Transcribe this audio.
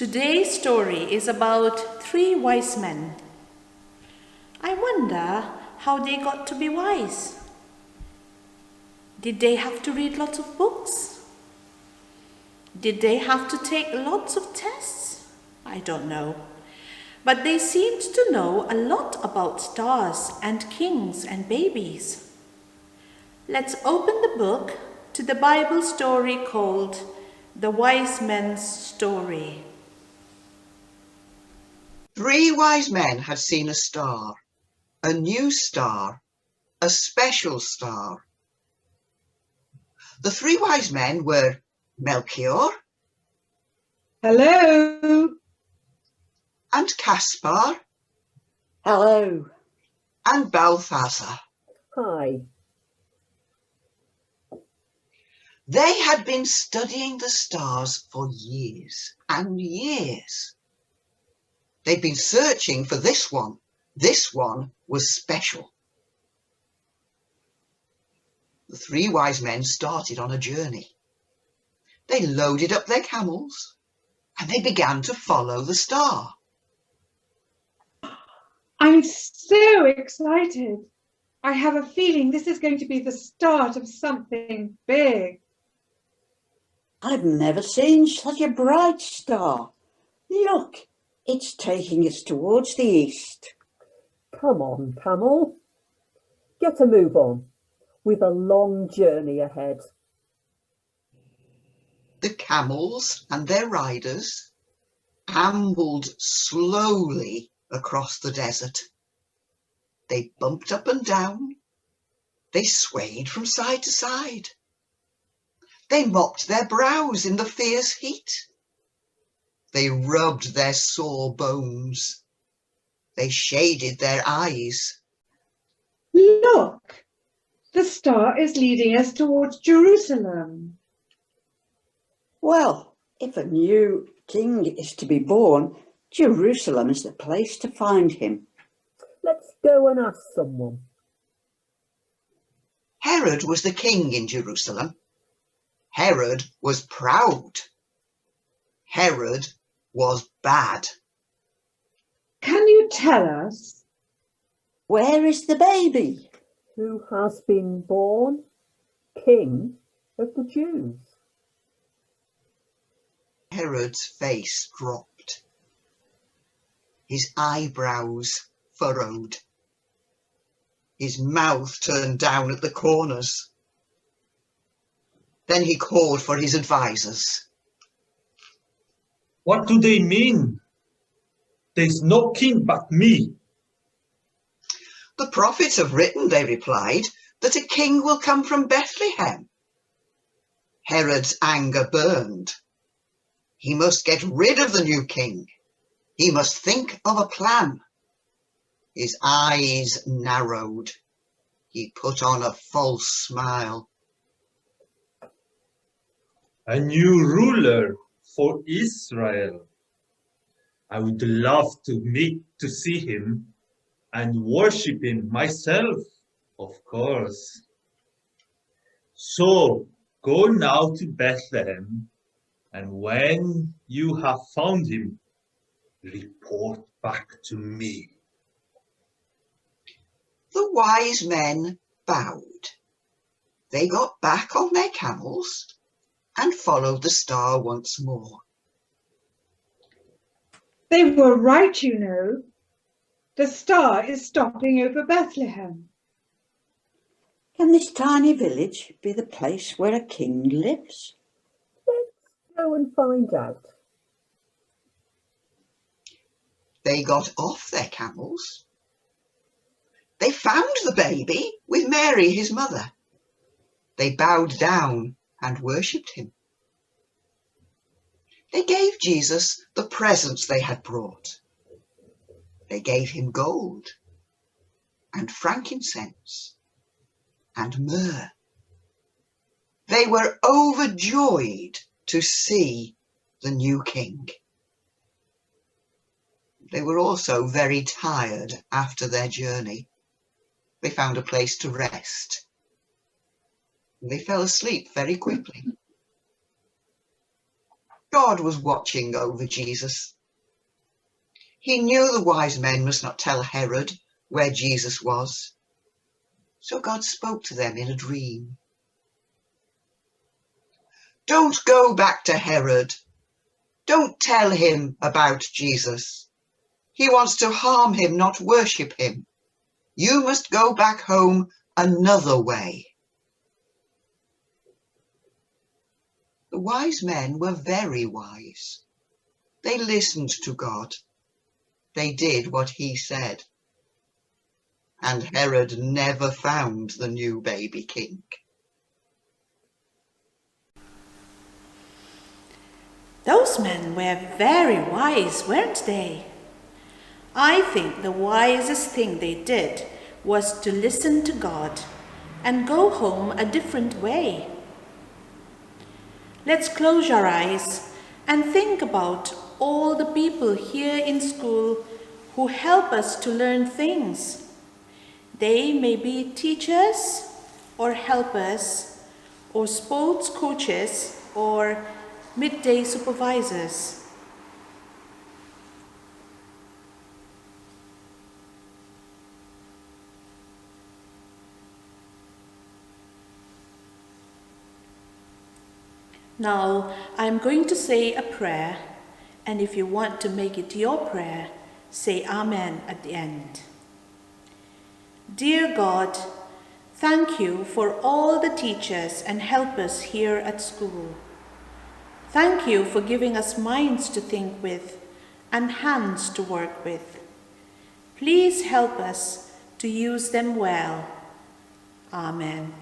Today's story is about three wise men. I wonder how they got to be wise. Did they have to read lots of books? Did they have to take lots of tests? I don't know. But they seemed to know a lot about stars and kings and babies. Let's open the book to the Bible story called The Wise Men's Story. 3 wise men had seen a star, a new star, a special star. The 3 wise men were Melchior, Hello. and Caspar, Hello. and Balthazar. Hi. They had been studying the stars for years and years. They'd been searching for this one. This one was special. The 3 wise men started on a journey. They loaded up their camels and they began to follow the star. I'm so excited. I have a feeling this is going to be the start of something big. I've never seen such a bright star. Look, it's taking us towards the east. Come on, camel. Get a move on. We've a long journey ahead. The camels and their riders ambled slowly across the desert. They bumped up and down. They swayed from side to side. They mopped their brows in the fierce heat. They rubbed their sore bones. They shaded their eyes. Look, the star is leading us towards Jerusalem. Well, if a new king is to be born, Jerusalem is the place to find him. Let's go and ask someone. Herod was the king in Jerusalem. Herod was proud. Herod was bad. Can you tell us? Where is the baby? Who has been born King of the Jews? Herod's face dropped. His eyebrows furrowed. His mouth turned down at the corners. Then he called for his advisors. What do they mean? There's no king but me. The prophets have written, they replied, that a king will come from Bethlehem. Herod's anger burned. He must get rid of the new king. He must think of a plan. His eyes narrowed. He put on a false smile. A new ruler for Israel. I would love to see him and worship him myself, of course. So go now to Bethlehem, and when you have found him, report back to me. The wise men bowed. They got back on their camels and followed the star once more. They were right, you know. The star is stopping over Bethlehem. Can this tiny village be the place where a king lives? Let's go and find out. They got off their camels. They found the baby with Mary, his mother. They bowed down and worshipped him. They gave Jesus the presents they had brought. They gave him gold and frankincense and myrrh. They were overjoyed to see the new king. They were also very tired after their journey. They found a place to rest. They fell asleep very quickly. God was watching over Jesus. He knew the wise men must not tell Herod where Jesus was. So God spoke to them in a dream. Don't go back to Herod. Don't tell him about Jesus. He wants to harm him, not worship him. You must go back home another way. The wise men were very wise. They listened to God. They did what he said. And Herod never found the new baby king. Those men were very wise, weren't they? I think the wisest thing they did was to listen to God and go home a different way. Let's close our eyes and think about all the people here in school who help us to learn things. They may be teachers or helpers or sports coaches or midday supervisors. Now, I'm going to say a prayer, and if you want to make it your prayer, say Amen at the end. Dear God, thank you for all the teachers and helpers here at school. Thank you for giving us minds to think with and hands to work with. Please help us to use them well. Amen.